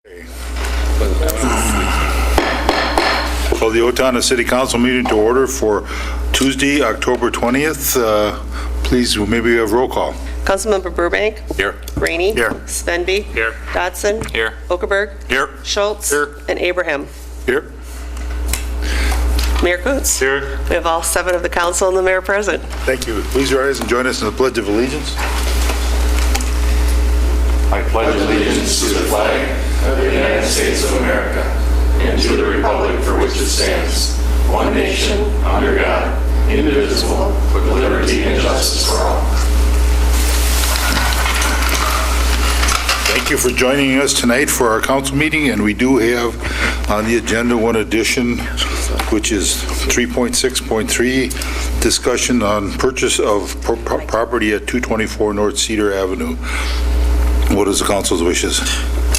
Call the Owatonna City Council meeting to order for Tuesday, October 20th. Please, maybe we have roll call. Councilmember Burbank. Here. Rainey. Here. Svenby. Here. Dotson. Here. Okerberg. Here. Schultz. Here. And Abraham. Here. Mayor Coots. Here. We have all 7 of the council and the mayor present. Thank you. Please rise and join us in the Pledge of Allegiance. I pledge allegiance to the flag of the United States of America and to the republic for which it stands, one nation, under God, indivisible, with liberty and justice for all. Thank you for joining us tonight for our council meeting, and we do have on the agenda one addition, which is 3.6.3, discussion on purchase of property at 224 North Cedar Avenue. What is the council's wishes?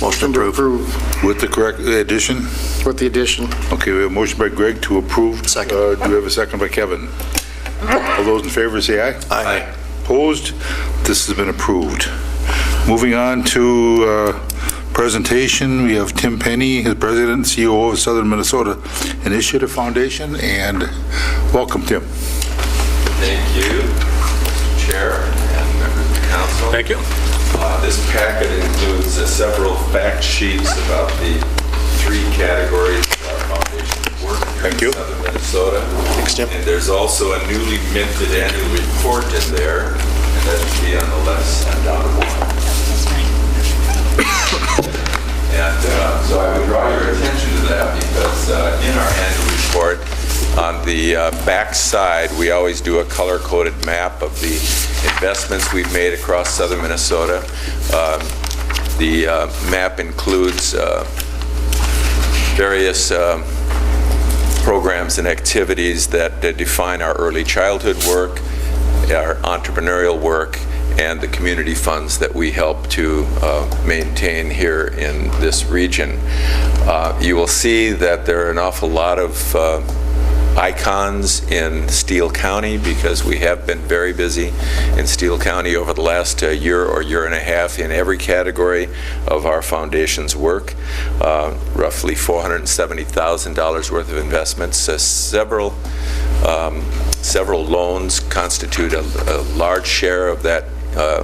Motion to approve. With the correct addition? With the addition. Okay, we have a motion by Greg to approve. Second. Do we have a second by Kevin? All those in favor say aye. Aye. Opposed? This has been approved. Moving on to presentation, we have Tim Penny, the President and CEO of Southern Minnesota Initiative Foundation, and welcome, Tim. Thank you, Mr. Chair and members of the council. Thank you. This packet includes several fact sheets about the 3 categories of our foundation's work here in Southern Minnesota. Thanks, Tim. And there's also a newly minted annual report in there, and that should be on the left side down the bottom. And so I would draw your attention to that because in our annual report, on the back side, we always do a color-coded map of the investments we've made across southern Minnesota. The map includes various programs and activities that define our early childhood work, our entrepreneurial work, and the community funds that we help to maintain here in this region. You will see that there are an awful lot of icons in Steele County because we have been very busy in Steele County over the last year or year and a half in every category of our foundation's work. Roughly $470,000 worth of investments. Several loans constitute a large share of that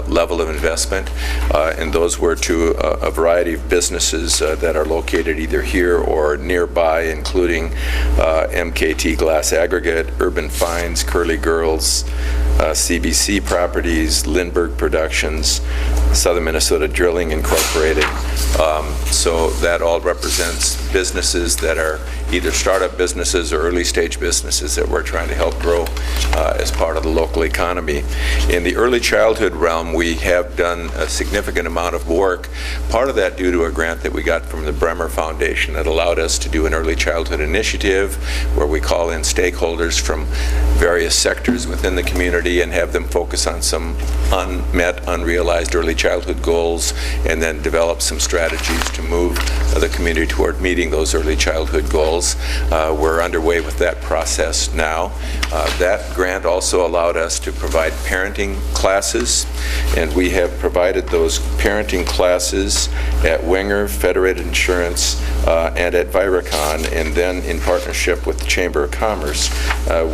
level of investment, and those were to a variety of businesses that are located either here or nearby, including MKT Glass Aggregate, Urban Finds, Curly Girls, CBC Properties, Lindbergh Productions, Southern Minnesota Drilling Incorporated. So that all represents businesses that are either startup businesses or early stage businesses that we're trying to help grow as part of the local economy. In the early childhood realm, we have done a significant amount of work, part of that due to a grant that we got from the Bremer Foundation that allowed us to do an early childhood initiative where we call in stakeholders from various sectors within the community and have them focus on some unmet, unrealized early childhood goals and then develop some strategies to move the community toward meeting those early childhood goals. We're underway with that process now. That grant also allowed us to provide parenting classes, and we have provided those parenting classes at Wenger, Federated Insurance, and at Viracon, and then in partnership with the Chamber of Commerce,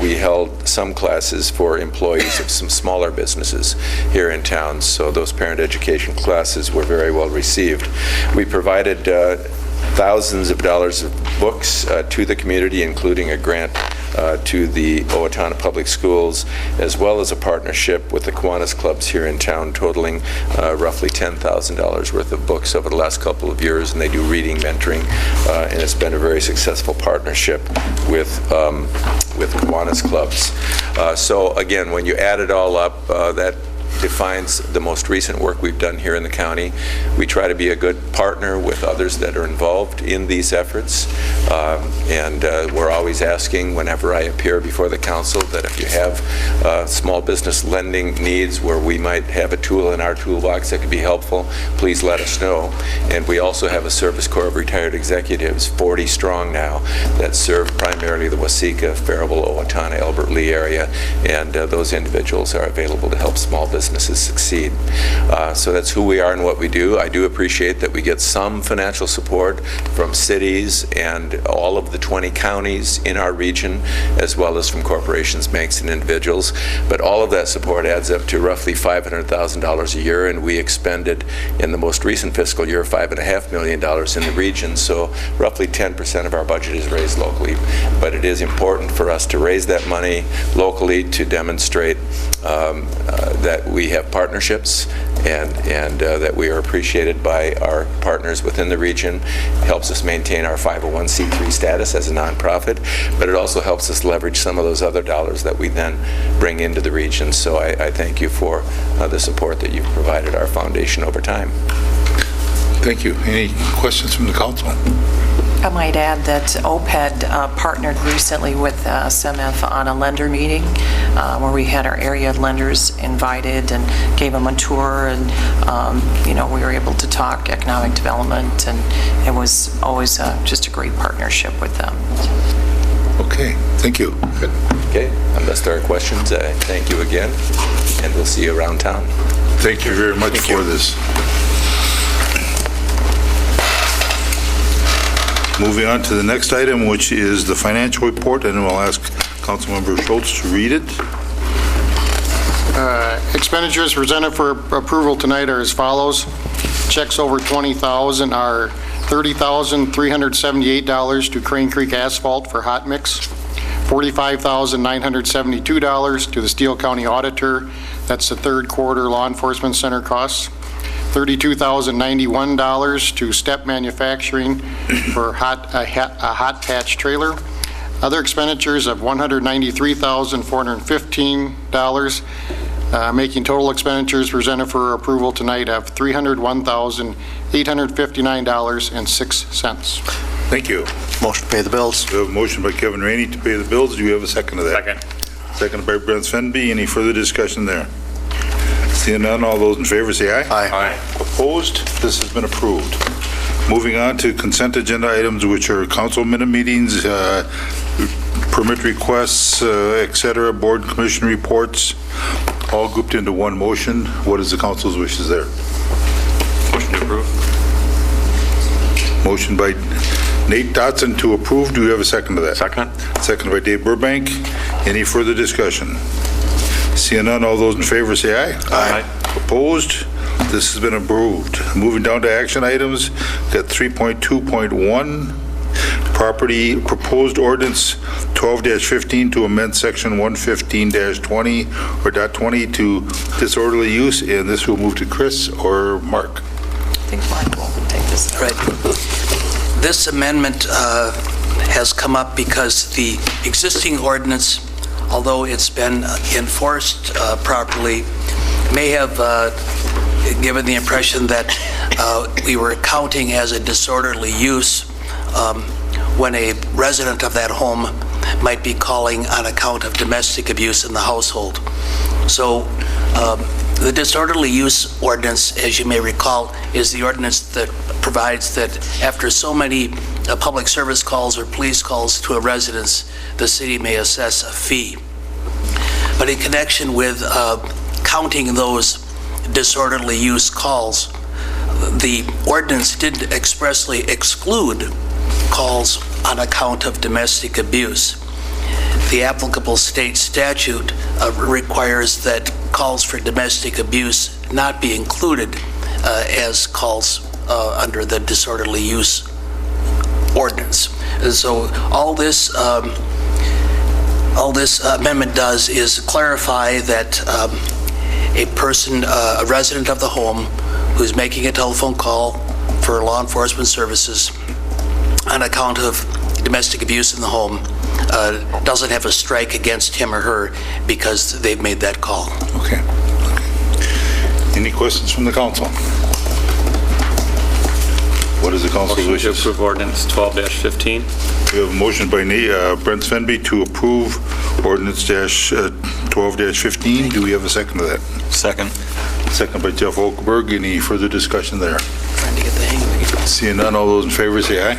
we held some classes for employees of some smaller businesses here in town, so those parent education classes were very well received. We provided thousands of dollars of books to the community, including a grant to the Owatonna Public Schools, as well as a partnership with the Kiwanis clubs here in town, totaling roughly $10,000 worth of books over the last couple of years, and they do reading mentoring, and it's been a very successful partnership with Kiwanis clubs. So again, when you add it all up, that defines the most recent work we've done here in the county. We try to be a good partner with others that are involved in these efforts, and we're always asking whenever I appear before the council that if you have small business lending needs where we might have a tool in our toolbox that could be helpful, please let us know. And we also have a service corps of retired executives, 40 strong now, that serve primarily the Waseca, Faribault, Owatonna, Albert Lea area, and those individuals are available to help small businesses succeed. So that's who we are and what we do. I do appreciate that we get some financial support from cities and all of the 20 counties in our region, as well as from corporations, banks, and individuals. But all of that support adds up to roughly $500,000 a year, and we expended in the most recent fiscal year $5.5 million in the region. So roughly 10% of our budget is raised locally. But it is important for us to raise that money locally to demonstrate that we have partnerships and that we are appreciated by our partners within the region. It helps us maintain our 501c3 status as a nonprofit, but it also helps us leverage some of those other dollars that we then bring into the region. So I thank you for the support that you've provided our foundation over time. Thank you. Any questions from the council? I might add that OPED partnered recently with SMF on a lender meeting where we had our area lenders invited and gave them a tour, and we were able to talk economic development, and it was always just a great partnership with them. Okay, thank you. Good. Okay, unless there are questions, thank you again, and we'll see you around town. Thank you very much for this. Moving on to the next item, which is the financial report, and we'll ask Councilmember Schultz to read it. Expenditures presented for approval tonight are as follows. Checks over $20,000 are $30,378 to Crane Creek Asphalt for hot mix, $45,972 to the Steele County Auditor. That's the third quarter law enforcement center costs. $32,091 to Step Manufacturing for a hot patch trailer. Other expenditures of $193,415, making total expenditures presented for approval tonight of $301,859.06. Thank you. Motion to pay the bills. We have a motion by Kevin Rainey to pay the bills. Do you have a second to that? Second. Second by Brent Svenby. Any further discussion there? Seeing none, all those in favor say aye. Aye. Opposed? This has been approved. Moving on to consent agenda items, which are council minute meetings, permit requests, et cetera, board and commission reports, all grouped into one motion. What is the council's wishes there? Motion to approve. Motion by Nate Dotson to approve. Do we have a second to that? Second. Second by Dave Burbank. Any further discussion? Seeing none, all those in favor say aye. Aye. Opposed? This has been approved. Moving down to action items, got 3.2.1, property proposed ordinance 12-15 to amend section 115-20 or .20 to disorderly use, and this will move to Chris or Mark. I think Mark will take this. Right. This amendment has come up because the existing ordinance, although it's been enforced properly, may have given the impression that we were counting as a disorderly use when a resident of that home might be calling on account of domestic abuse in the household. So the disorderly use ordinance, as you may recall, is the ordinance that provides that after so many public service calls or police calls to a residence, the city may assess a fee. But in connection with counting those disorderly use calls, the ordinance did expressly exclude calls on account of domestic abuse. The applicable state statute requires that calls for domestic abuse not be included as calls under the disorderly use ordinance. And so all this amendment does is clarify that a person, a resident of the home who's making a telephone call for law enforcement services on account of domestic abuse in the home doesn't have a strike against him or her because they've made that call. Okay. Any questions from the council? What is the council's Motion to wishes? approve ordinance 12-15. We have a motion by Brent Svenby to approve ordinance 12-15. Do we have a second to that? Second. Second by Jeff Okerberg. Any further discussion there? Trying to get the hang of it. Seeing none, all those in favor say aye.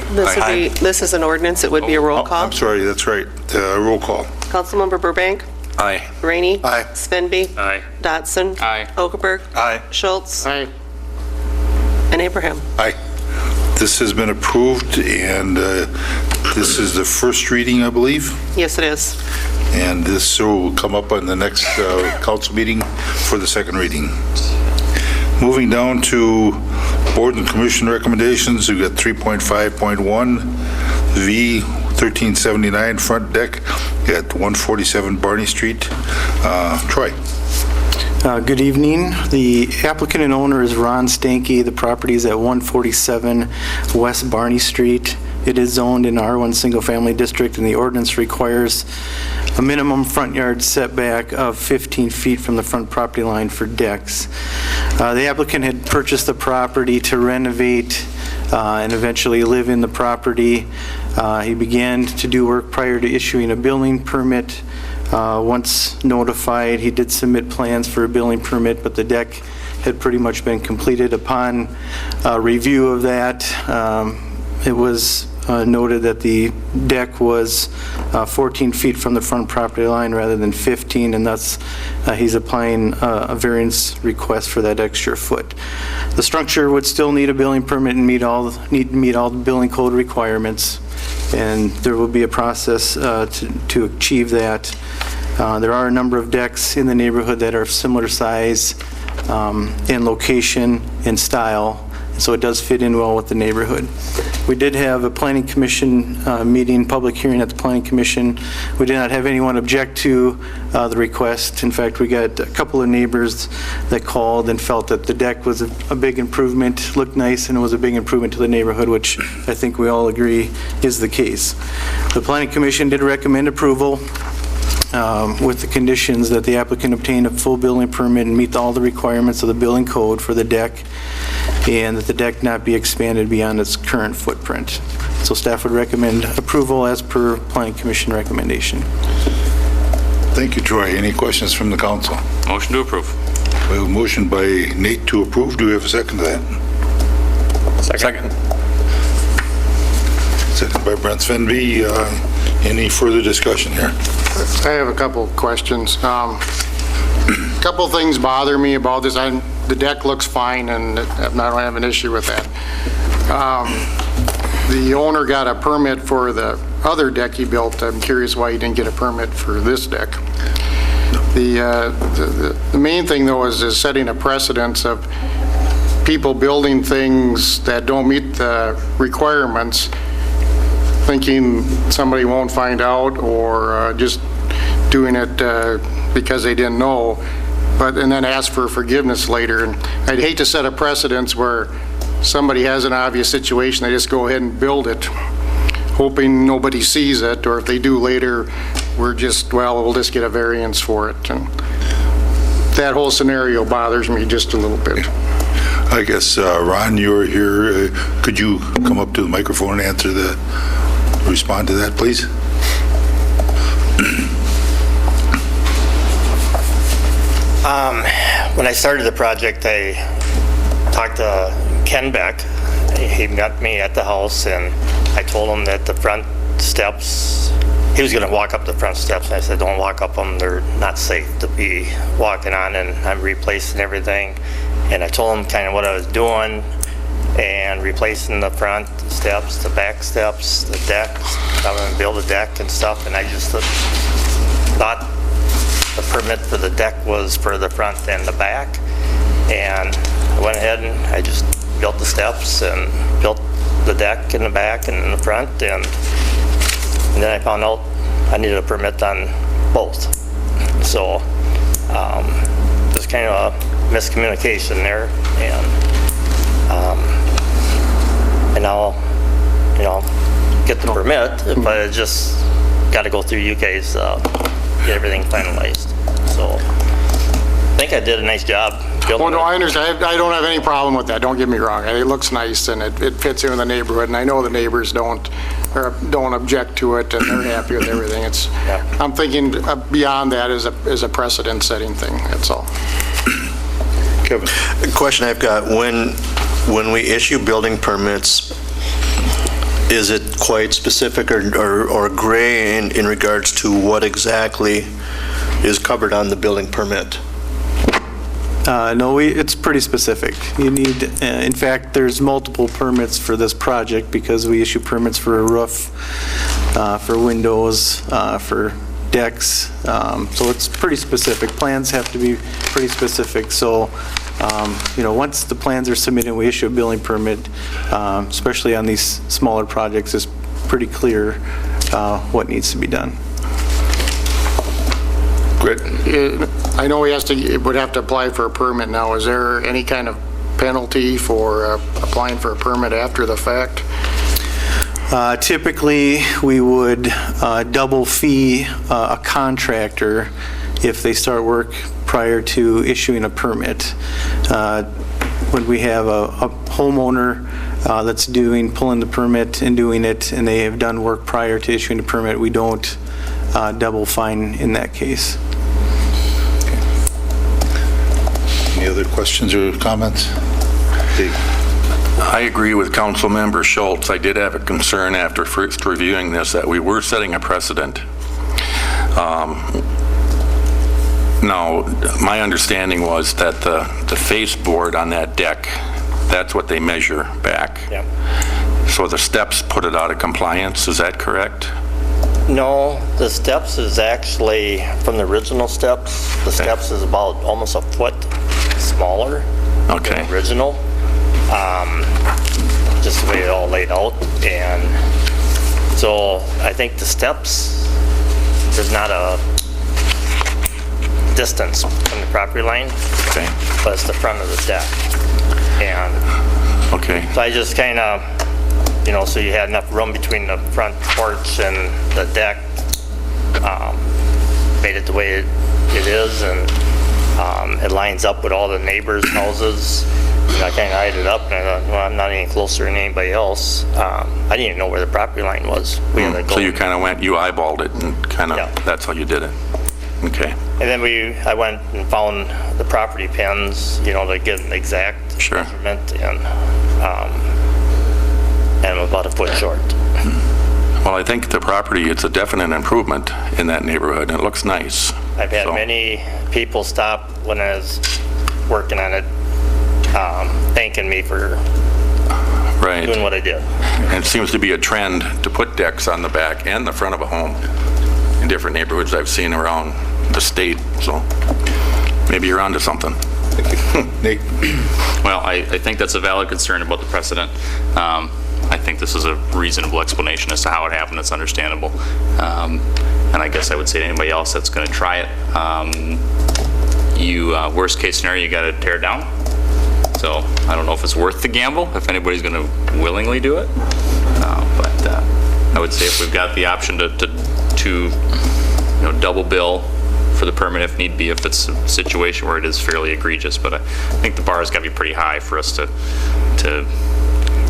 This is an ordinance. It would be a roll Oh, call. I'm sorry, that's right. Roll call. Councilmember Burbank. Aye. Rainey. Aye. Svenby. Aye. Dotson. Aye. Okaberg. Aye. Schultz. Aye. And Abraham. Aye. This has been approved, and this is the first reading, I believe, Yes, it is. and this will come up on the next council meeting for the second reading. Moving down to board and commission recommendations, we've got 3.5.1, V 1379 front deck at 147 Barney Street. Troy. Good evening. The applicant and owner is Ron Stanky. The property is at 147 West Barney Street. It is zoned in R1 Single Family District, and the ordinance requires a minimum front yard setback of 15 feet from the front property line for decks. The applicant had purchased the property to renovate and eventually live in the property. He began to do work prior to issuing a building permit. Once notified, he did submit plans for a building permit, but the deck had pretty much been completed. Upon review of that, it was noted that the deck was 14 feet from the front property line rather than 15, and thus he's applying a variance request for that extra foot. The structure would still need a building permit and meet all the building code requirements, and there will be a process to achieve that. There are a number of decks in the neighborhood that are of similar size and location and style, so it does fit in well with the neighborhood. We did have a planning commission meeting, public hearing at the planning commission. We did not have anyone object to the request. In fact, we got a couple of neighbors that called and felt that the deck was a big improvement, looked nice, and it was a big improvement to the neighborhood, which I think we all agree is the case. The planning commission did recommend approval with the conditions that the applicant obtain a full building permit and meet all the requirements of the building code for the deck, and that the deck not be expanded beyond its current footprint. So staff would recommend approval as per planning commission recommendation. Thank you, Troy. Any questions from the council? Motion to approve. We have a motion by Nate to approve. Do we have a second to that? Second. Second by Brent Svenby. Any further discussion here? I have a couple of questions. Couple things bother me about this. The deck looks fine, and I don't have an issue with that. The owner got a permit for the other deck he built. I'm curious why he didn't get a permit for this deck. The main thing, though, is setting a precedence of people building things that don't meet the requirements, thinking somebody won't find out, or just doing it because they didn't know, and then ask for forgiveness later. And I'd hate to set a precedence where somebody has an obvious situation, they just go ahead and build it, hoping nobody sees it, or if they do later, we'll just get a variance for it. And that whole scenario bothers me just a little bit. I guess, Ron, you're here. Could you come up to the microphone and respond to that, please? When I started the project, I talked to Ken Beck. He met me at the house, and I told him that the front steps, he was going to walk up the front steps, and I said, don't walk up them, they're not safe to be walking on, and I'm replacing everything. And I told him kind of what I was doing, and replacing the front steps, the back steps, the decks. I'm going to build a deck and stuff, and I just thought the permit for the deck was for the front and the back. And I went ahead and I just built the steps and built the deck in the back and in the front, and then I found out I needed a permit on both. So there's kind of a miscommunication there, and now, get the permit, but it just got to go through you guys, get everything finalized. So I think I did a nice job building Well, no, it. I understand. I don't have any problem with that. Don't get me wrong. It looks nice, and it fits in the neighborhood, and I know the neighbors don't object to it, and they're happy with everything. Yeah. I'm thinking beyond that is a precedent-setting thing, that's all. Kevin? The question I've got, when we issue building permits, is it quite specific or gray in regards to what exactly is covered on the building permit? No, it's pretty specific. You need, in fact, there's multiple permits for this project because we issue permits for a roof, for windows, for decks. So it's pretty specific. Plans have to be pretty specific. So, once the plans are submitted, we issue a building permit, especially on these smaller projects, it's pretty clear what needs to be done. Great. I know would have to apply for a permit now. Is there any kind of penalty for applying for a permit after the fact? Typically, we would double fee a contractor if they start work prior to issuing a permit. When we have a homeowner that's pulling the permit and doing it, and they have done work prior to issuing a permit, we don't double fine in that case. Any other questions or comments? Dave? I agree with Councilmember Schultz. I did have a concern after first reviewing this that we were setting a precedent. Now, my understanding was that the face board on that deck, that's what they measure back. Yeah. So the steps put it out of compliance, is that correct? No, the steps is actually from the original steps. The steps is about almost a foot smaller than Okay. the original. Just the way it all laid out. And so I think the steps, there's not a distance from the property line, Okay. but it's the front of the deck. And Okay. so I just kind of, so you had enough room between the front porch and the deck, made it the way it is, and it lines up with all the neighbors' houses. And I kind of eyed it up, and I thought, well, I'm not any closer than anybody else. I didn't even know where the property line was. We had to go. So you kind of you eyeballed it and kind of, Yeah. that's how you did it? Okay. And then I went and found the property pins, to get an exact Sure. measurement, and I'm about a foot short. Well, I think the property, it's a definite improvement in that neighborhood. It looks nice. I've had So- many people stop when I was working on it, thanking me for Right. doing what I did. And it seems to be a trend to put decks on the back and the front of a home in different neighborhoods I've seen around the state, so maybe you're onto something. Nate? Well, I think that's a valid concern about the precedent. I think this is a reasonable explanation as to how it happened. It's understandable. And I guess I would say to anybody else that's going to try it, worst case scenario, you got to tear it down. So I don't know if it's worth the gamble, if anybody's going to willingly do it. But I would say if we've got the option to double bill for the permit if need be, if it's a situation where it is fairly egregious. But I think the bar has got to be pretty high for us to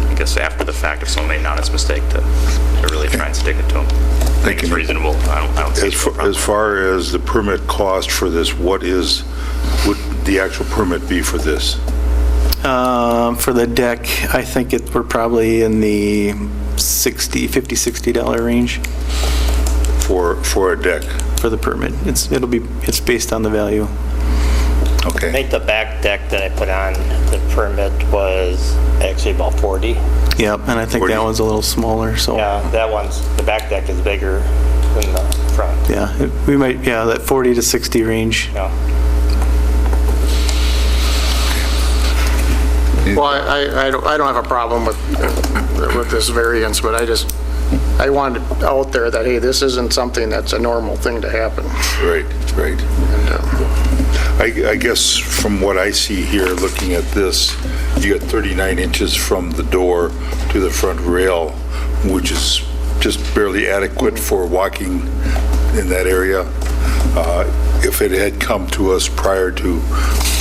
I guess after the fact, if someone made an honest mistake, to really try and stick it to them. I think it's reasonable. I don't see As far as the permit cost for this, would the actual permit be for this? For the deck, I think we're probably in the $50-$60 range For a deck? for the permit. It's based on the value. I Okay. think the back deck that I put on the permit was actually about 40. Yep, and I think 40. that one's a little smaller, so. Yeah, the back deck is bigger than the front. Yeah, that 40 to 60 range. Yeah. Well, I don't have a problem with this variance, but I want it out there that, hey, this isn't something that's a normal thing to happen. Right. I guess from what I see here, looking at this, you got 39 inches from the door to the front rail, which is just barely adequate for walking in that area. If it had come to us prior to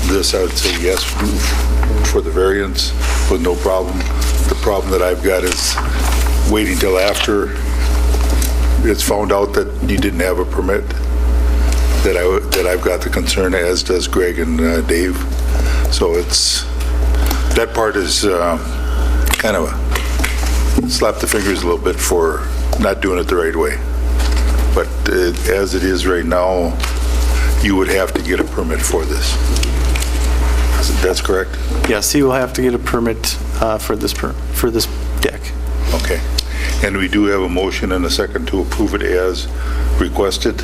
this, I would say yes for the variance with no problem. The problem that I've got is waiting till after it's found out that you didn't have a permit, that I've got the concern, as does Greg and Dave. So that part is kind of slap the fingers a little bit for not doing it the right way. But as it is right now, you would have to get a permit for this. That's correct? Yes, he will have to get a permit for this deck. Okay. And we do have a motion and a second to approve it as requested.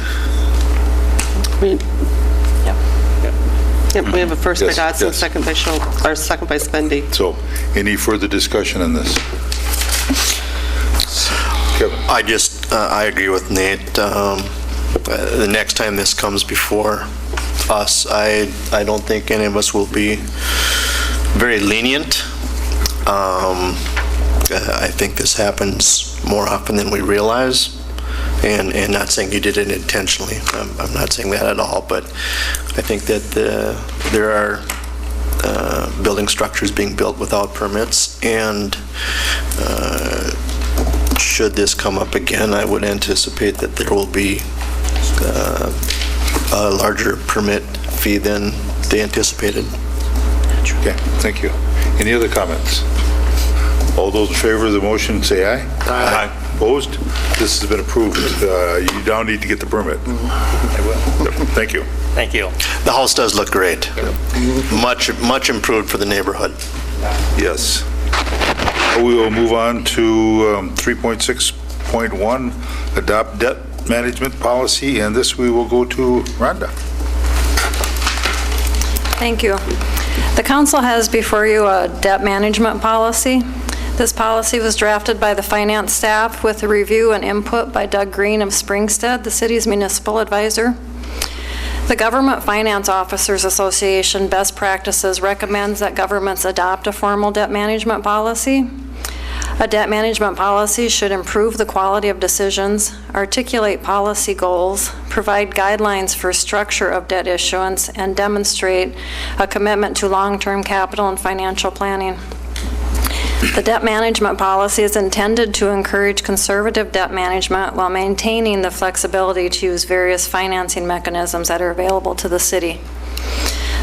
Yep, we have a first by Yes, Dodson, yes. second by Schultz, or second by Spendy. So, any further discussion on this? Kevin? I agree with Nate. The next time this comes before us, I don't think any of us will be very lenient. I think this happens more often than we realize. And not saying you did it intentionally. I'm not saying that at all, but I think that there are building structures being built without permits, and should this come up again, I would anticipate that there will be a larger permit fee than they anticipated. Okay, thank you. Any other comments? All those in favor of the motion, say aye. Aye. Opposed? This has been approved. You now need to get the permit. I will. Thank you. Thank you. The house does look great. Much improved for the neighborhood. Yes. We will move on to 3.6.1, adopt debt management policy, and this we will go to Rhonda. Thank you. The council has before you a debt management policy. This policy was drafted by the finance staff with a review and input by Doug Green of Springstead, the city's municipal advisor. The Government Finance Officers Association Best Practices recommends that governments adopt a formal debt management policy. A debt management policy should improve the quality of decisions, articulate policy goals, provide guidelines for structure of debt issuance, and demonstrate a commitment to long-term capital and financial planning. The debt management policy is intended to encourage conservative debt management while maintaining the flexibility to use various financing mechanisms that are available to the city.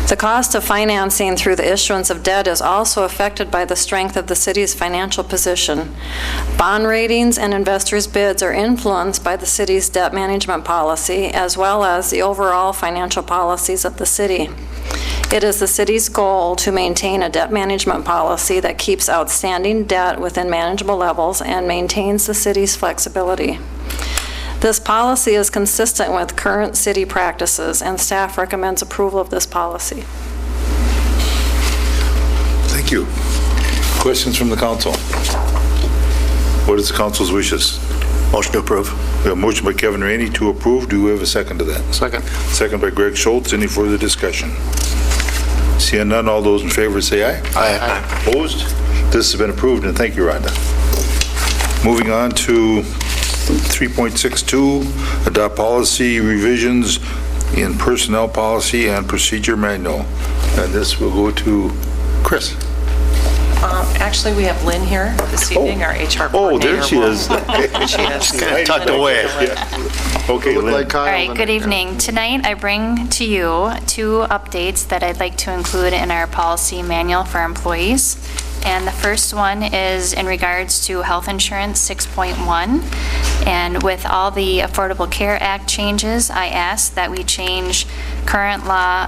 The cost of financing through the issuance of debt is also affected by the strength of the city's financial position. Bond ratings and investors' bids are influenced by the city's debt management policy, as well as the overall financial policies of the city. It is the city's goal to maintain a debt management policy that keeps outstanding debt within manageable levels and maintains the city's flexibility. This policy is consistent with current city practices, and staff recommends approval of this policy. Thank you. Questions from the council? What is the council's wishes? Motion to approve. We have a motion by Kevin Rainey to approve. Do we have a second to that? Second. Second by Greg Schultz. Any further discussion? Seeing none, all those in favor say aye. Aye. Opposed? This has been approved, and thank you, Rhonda. Moving on to 3.62, adopt policy revisions in personnel policy and procedure manual. And this will go to Chris. Actually, we have Lynn here this evening, our HR coordinator. Oh, there she is. She is. Kind of tucked away. Okay, Lynn. Oh, All right, good evening. Tonight, I bring to you 2 updates that I'd like to include in our policy manual for employees. And the first one is in regards to health insurance 6.1. And with all the Affordable Care Act changes, I asked that we change current law,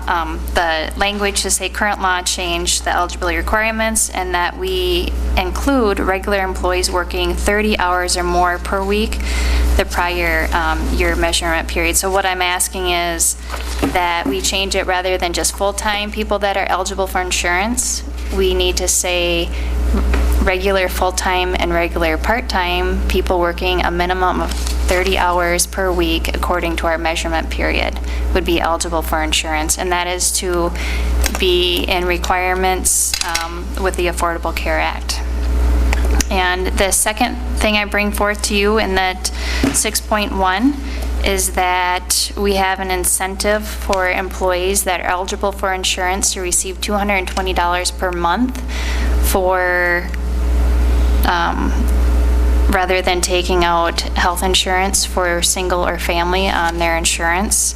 the language to say current law change the eligibility requirements, and that we include regular employees working 30 hours or more per week the prior year measurement period. So what I'm asking is that we change it rather than just full-time people that are eligible for insurance. We need to say regular full-time and regular part-time people working a minimum of 30 hours per week according to our measurement period would be eligible for insurance. And that is to be in requirements with the Affordable Care Act. And the second thing I bring forth to you in that 6.1 is that we have an incentive for employees that are eligible for insurance to receive $220 per month for, rather than taking out health insurance for single or family on their insurance.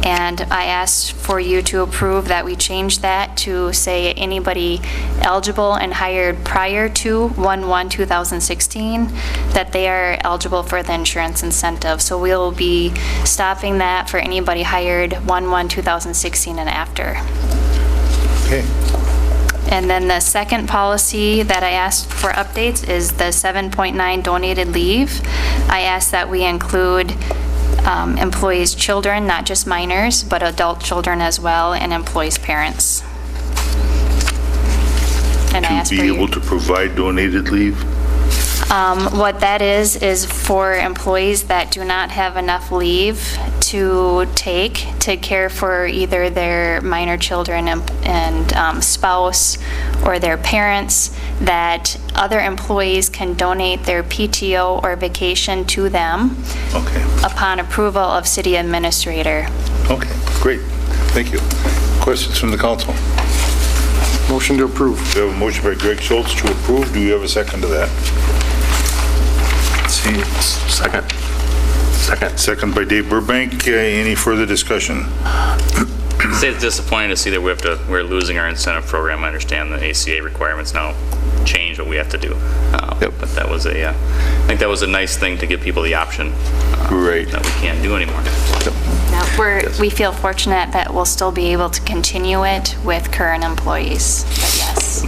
And I asked for you to approve that we change that to say anybody eligible and hired prior to 1/1/2016, that they are eligible for the insurance incentive. So we'll be stopping that for anybody hired 1/1/2016 and after. Okay. And then the second policy that I asked for updates is the 7.9 donated leave. I asked that we include employees' children, not just minors, but adult children as well, and employees' parents. And I asked To for be you- able to provide donated leave? What that is for employees that do not have enough leave to take to care for either their minor children and spouse or their parents, that other employees can donate their PTO or vacation to them Okay. upon approval of city administrator. Okay, great. Thank you. Questions from the council? Motion to approve. We have a motion by Greg Schultz to approve. Do you have a second to that? See, Second. second by Dave Burbank. Any further discussion? I'd say it's disappointing to see that we're losing our incentive program. I understand the ACA requirements now change what we have to do. But that was I think that was a nice thing to give people the option Right. that we can't do anymore. Now, we feel fortunate that we'll still be able to continue it with current employees, but yes.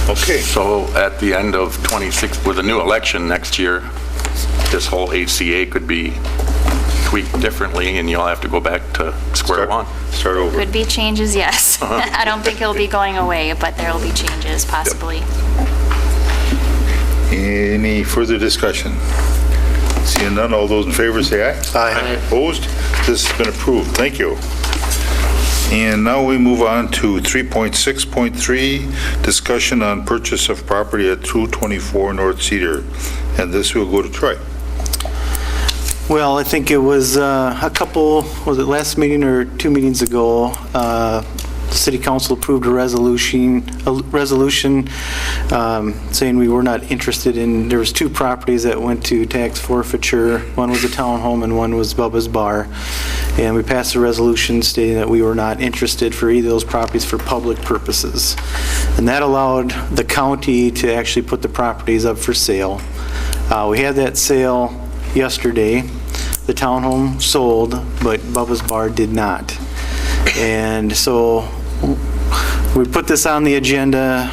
Okay. So at the end of 26, with a new election next year, this whole ACA could be tweaked differently, and you'll have to go back to square one. Start over. Could be changes, yes. I don't think it'll be going away, but there will be changes possibly. Any further discussion? Seeing none, all those in favor say aye. Aye. Opposed? This has been approved. Thank you. And now we move on to 3.6.3, discussion on purchase of property at 224 North Cedar. And this will go to Troy. Well, I think it was a couple, was it last meeting or 2 meetings ago, the city council approved a resolution saying we were not interested in, there was 2 properties that went to tax forfeiture. One was a townhome and one was Bubba's Bar. And we passed a resolution stating that we were not interested for either of those properties for public purposes. And that allowed the county to actually put the properties up for sale. We had that sale yesterday. The townhome sold, but Bubba's Bar did not. And so we put this on the agenda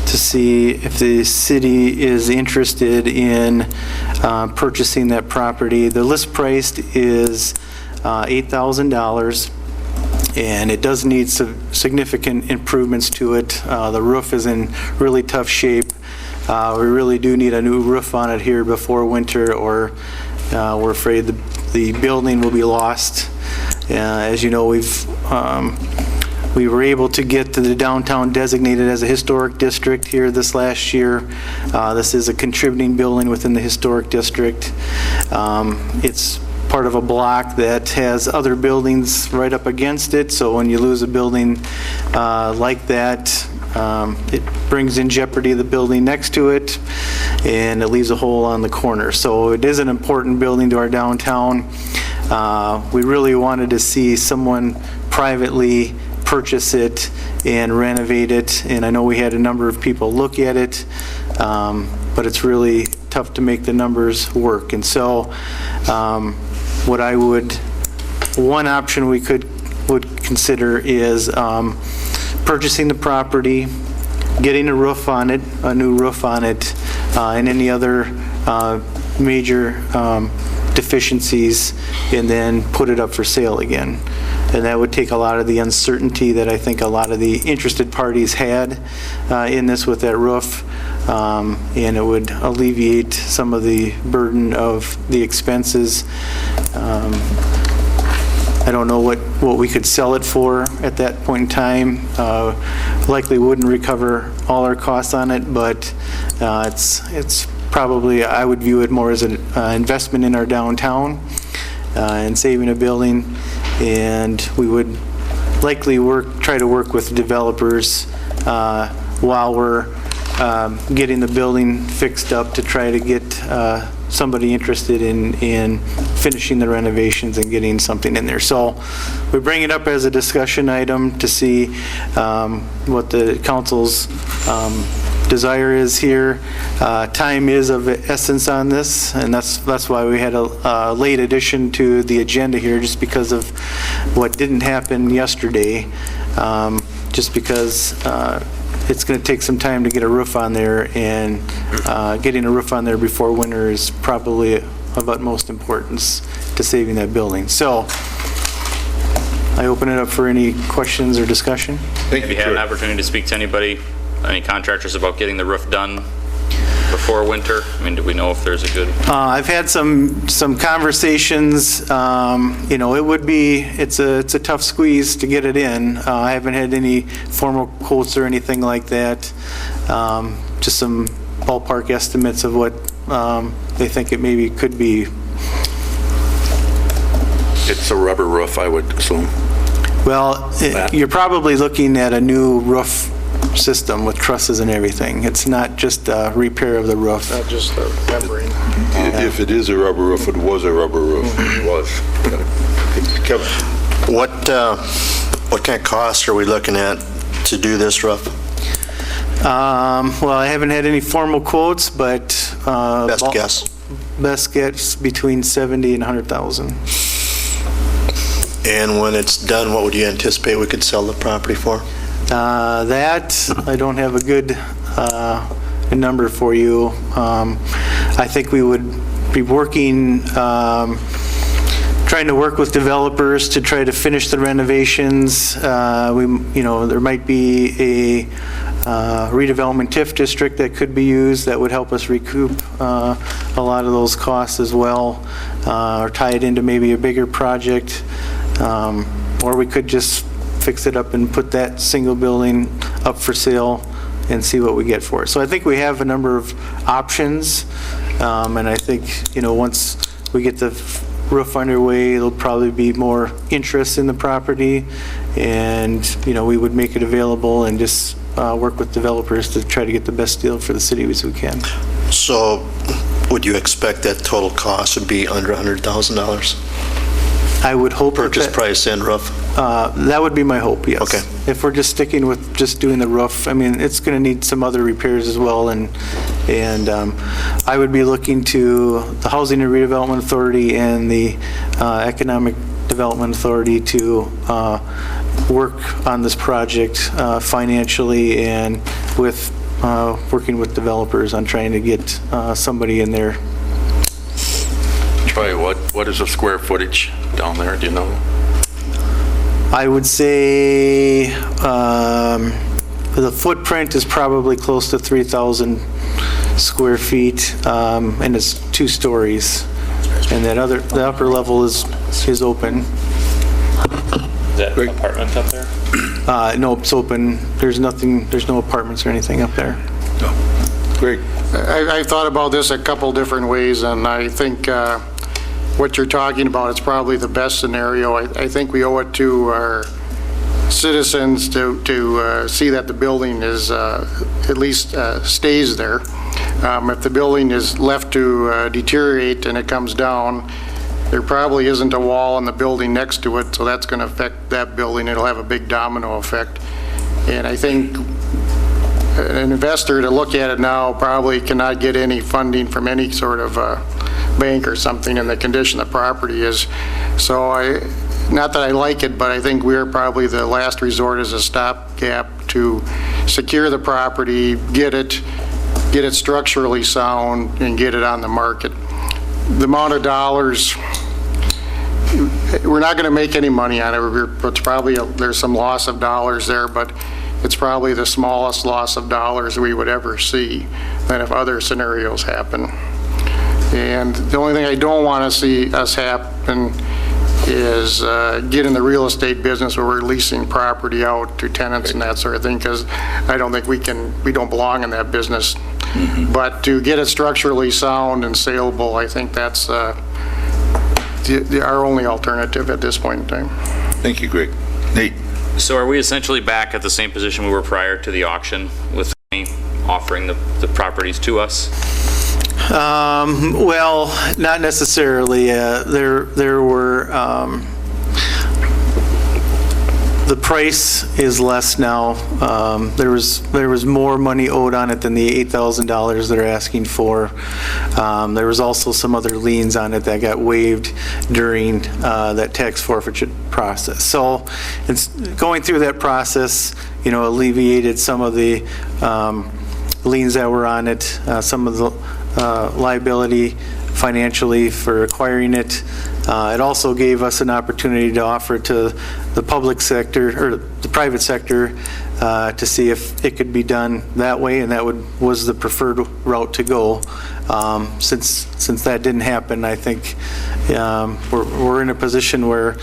to see if the city is interested in purchasing that property. The list price is $8,000, and it does need some significant improvements to it. The roof is in really tough shape. We really do need a new roof on it here before winter, or we're afraid the building will be lost. As you know, we were able to get the downtown designated as a historic district here this last year. This is a contributing building within the historic district. It's part of a block that has other buildings right up against it, so when you lose a building like that, it brings in jeopardy the building next to it, and it leaves a hole on the corner. So it is an important building to our downtown. We really wanted to see someone privately purchase it and renovate it, and I know we had a number of people look at it, but it's really tough to make the numbers work. And so one option we would consider is purchasing the property, getting a roof on it, a new roof on it, and any other major deficiencies, and then put it up for sale again. And that would take a lot of the uncertainty that I think a lot of the interested parties had in this with that roof, and it would alleviate some of the burden of the expenses. I don't know what we could sell it for at that point in time. Likely wouldn't recover all our costs on it, but it's probably, I would view it more as an investment in our downtown and saving a building. And we would likely try to work with developers while we're getting the building fixed up to try to get somebody interested in finishing the renovations and getting something in there. So we bring it up as a discussion item to see what the council's desire is here. Time is of essence on this, and that's why we had a late addition to the agenda here, just because of what didn't happen yesterday, just because it's going to take some time to get a roof on there, and getting a roof on there before winter is probably of utmost importance to saving that building. So I open it up for any questions or discussion. Have you had an opportunity to speak to anybody, any contractors, about getting the roof done before winter? I mean, do we know if there's a good... I've had some conversations. You know, it's a tough squeeze to get it in. I haven't had any formal quotes or anything like that. Just some ballpark estimates of what they think it maybe could be. It's a rubber roof, I would assume. Well, you're probably looking at a new roof system with trusses and everything. It's not just a repair of the roof. Not just the membrane. If it is a rubber roof, it was a rubber roof. It was. Kevin? What kind of costs are we looking at to do this roof? Well, I haven't had any formal quotes, but Best guess? Best guess between 70 and 100,000. And when it's done, what would you anticipate we could sell the property for? That, I don't have a good number for you. I think we would be working, trying to work with developers to try to finish the renovations. There might be a redevelopment TIF district that could be used that would help us recoup a lot of those costs as well, or tie it into maybe a bigger project. Or we could just fix it up and put that single building up for sale and see what we get for it. So I think we have a number of options, and I think, once we get the roof underway, there'll probably be more interest in the property, and, we would make it available and just work with developers to try to get the best deal for the city as we can. So would you expect that total cost would be under $100,000? I would hope. Purchase price and roof? That would be my hope, yes. Okay. If we're just sticking with just doing the roof, I mean, it's going to need some other repairs as well, and I would be looking to the Housing and Redevelopment Authority and the Economic Development Authority to work on this project financially, and with working with developers on trying to get somebody in there. Troy, what is the square footage down there, do you know? I would say the footprint is probably close to 3,000 square feet, and it's 2 stories. And the upper level is open. Is that apartments up there? No, it's open. There's no apartments or anything up there. Greg? I've thought about this a couple different ways, and I think what you're talking about is probably the best scenario. I think we owe it to our citizens to see that the building is at least stays there. If the building is left to deteriorate and it comes down, there probably isn't a wall in the building next to it, so that's going to affect that building. It'll have a big domino effect. And I think an investor to look at it now probably cannot get any funding from any sort of bank or something in the condition the property is. So not that I like it, but I think we're probably the last resort as a stopgap to secure the property, get it structurally sound, and get it on the market. The amount of dollars, we're not going to make any money on it. It's probably there's some loss of dollars there, but it's probably the smallest loss of dollars we would ever see than if other scenarios happen. And the only thing I don't want to see us happen is get in the real estate business where we're leasing property out to tenants and that sort of thing, because I don't think we don't belong in that business. Mm-hmm. But to get it structurally sound and saleable, I think that's our only alternative at this point in time. Thank you, Greg. Nate? So are we essentially back at the same position we were prior to the auction, with me offering the properties to us? Well, not necessarily. There were, the price is less now. There was more money owed on it than the $8,000 they're asking for. There was also some other liens on it that got waived during that tax forfeiture process. So it's going through that process, alleviated some of the liens that were on it, some of the liability financially for acquiring it. It also gave us an opportunity to offer to the public sector or the private sector to see if it could be done that way, and that was the preferred route to go. Since that didn't happen, I think we're in a position where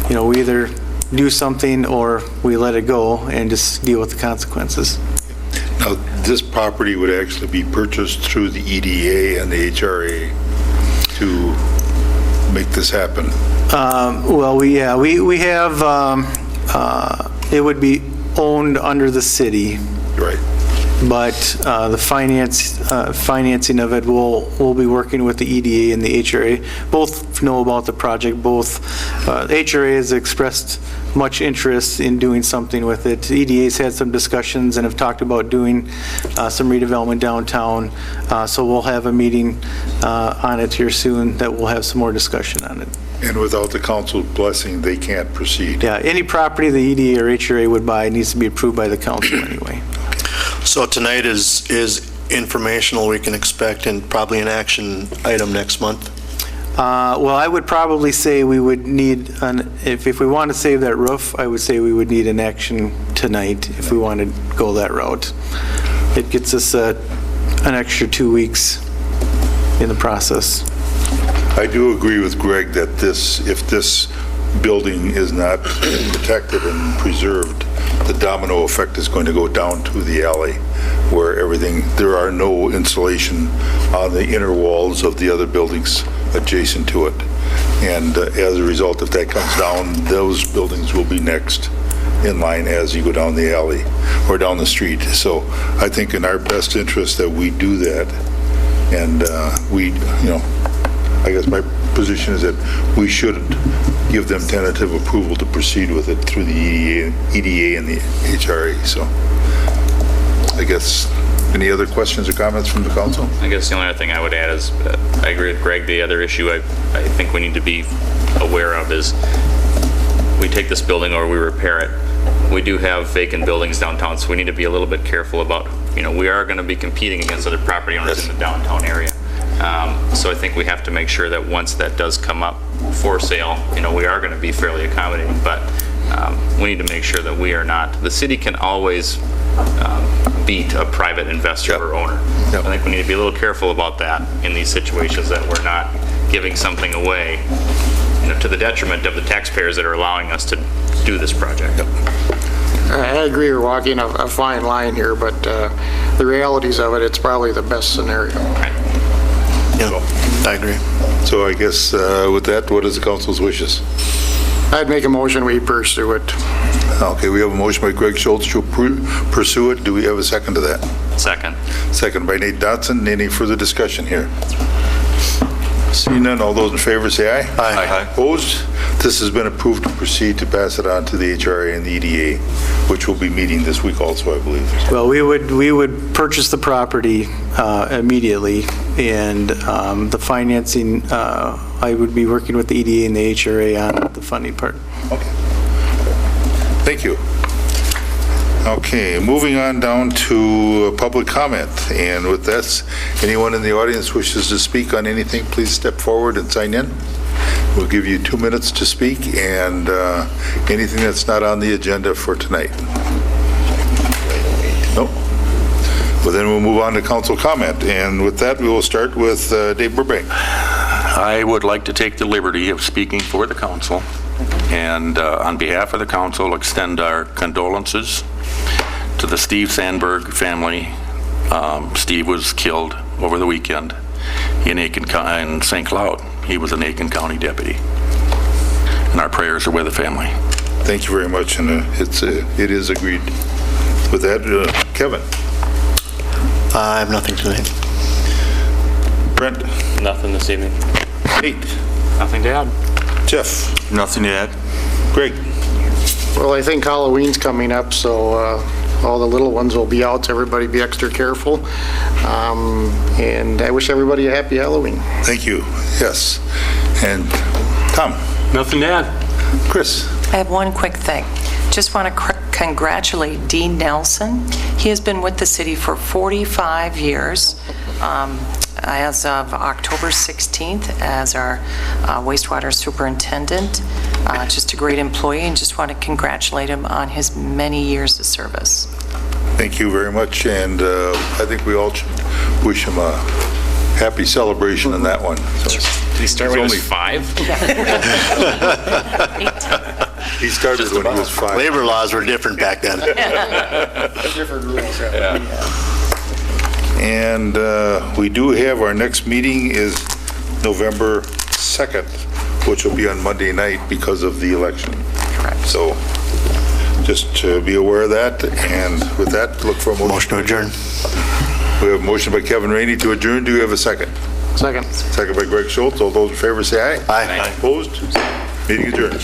we either do something or we let it go and just deal with the consequences. Now, this property would actually be purchased through the EDA and the HRA to make this happen. Well, we have, it would be owned under the city. Right. But the financing of it, we'll be working with the EDA and the HRA. Both know about the project. Both, the HRA has expressed much interest in doing something with it. The EDA's had some discussions and have talked about doing some redevelopment downtown. So we'll have a meeting on it here soon that we'll have some more discussion on it. And without the council blessing, they can't proceed. Yeah, any property the EDA or HRA would buy needs to be approved by the council anyway. So tonight is informational we can expect, and probably an action item next month? Well, I would probably say we would need, if we want to save that roof, I would say we would need an action tonight if we want to go that route. It gets us an extra 2 weeks in the process. I do agree with Greg that if this building is not protected and preserved, the domino effect is going to go down to the alley where there are no insulation on the inner walls of the other buildings adjacent to it. And as a result, if that comes down, those buildings will be next in line as you go down the alley or down the street. So I think in our best interest that we do that. And I guess my position is that we should give them tentative approval to proceed with it through the EDA and the HRA. So I guess, any other questions or comments from the council? I guess the only other thing I would add is, I agree with Greg, the other issue I think we need to be aware of is we take this building or we repair it. We do have vacant buildings downtown, so we need to be a little bit careful about, we are going to be competing against other property owners in the downtown area. So I think we have to make sure that once that does come up for sale, we are going to be fairly accommodating, but we need to make sure that we are not. The city can always beat a private investor or owner. I think we need to be a little careful about that in these situations, that we're not giving something away to the detriment of the taxpayers that are allowing us to do this project. I agree we're walking a fine line here, but the realities of it, it's probably the best scenario. Right. Yeah, I agree. So I guess with that, what is the council's wishes? I'd make a motion we pursue it. Okay, we have a motion by Greg Schultz to pursue it. Do we have a second to that? Second. Second by Nate Dotson. Any further discussion here? Seeing none, all those in favor say aye. Aye. Opposed? This has been approved to proceed to pass it on to the HRA and the EDA, which will be meeting this week also, I believe. Well, we would purchase the property immediately, and the financing, I would be working with the EDA and the HRA on the funding part. Okay. Thank you. Okay, moving on down to public comment. And with this, anyone in the audience wishes to speak on anything, please step forward and sign in. We'll give you 2 minutes to speak, and anything that's not on the agenda for tonight. Nope. Well, then we'll move on to council comment. And with that, we will start with Dave Burbank. I would like to take the liberty of speaking for the council, and on behalf of the council, extend our condolences to the Steve Sandberg family. Steve was killed over the weekend in St. Cloud. He was an Aiken County deputy, and our prayers are with the family. Thank you very much, and it is agreed. With that, Kevin. I have nothing tonight. Brent? Nothing this evening. Nate? Nothing to add. Jeff? Nothing to add. Greg? Well, I think Halloween's coming up, so all the little ones will be out, so everybody be extra careful. And I wish everybody a happy Halloween. Thank you. Yes. And Tom? Nothing to add. Chris? I have one quick thing. Just want to congratulate Dean Nelson. He has been with the city for 45 years. As of October 16th, as our wastewater superintendent. Just a great employee, and just want to congratulate him on his many years of service. Thank you very much, and I think we all should wish him a happy celebration in that one. So, Did he start when he was 5? he started when he was 5. Labor laws were different back then. Different rules. And we do have, our next meeting is November 2nd, which will be on Monday night because of the election. Correct. So just to be aware of that, and with that, look for a motion. Motion to adjourn. We have a motion by Kevin Rainey to adjourn. Do you have a second? Second. Second by Greg Schultz. All those in favor say aye. Aye. Opposed? Meeting adjourned.